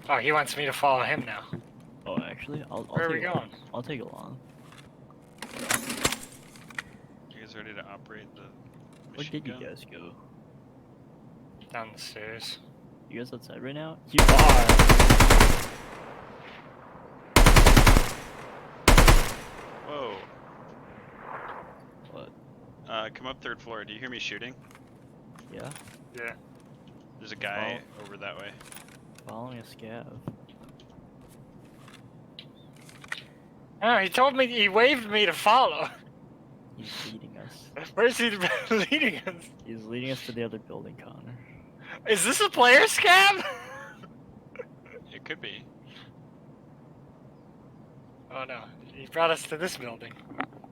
Oh, he wants me to follow him now. Oh, actually, I'll Where are we take going? I'll take along. You guys ready to operate the Where machine did you gun? guys go? Down the stairs. You guys outside right now? You are. Whoa. What? Come up 3rd floor. Do you hear me shooting? Yeah. Yeah. There's a guy over that way. Following a scav. Oh, he told me, he waved me to follow. He's leading us. Where's he leading us? He's leading us to the other building, Connor. Is this a player scam? It could be. Oh no, he brought us to this building.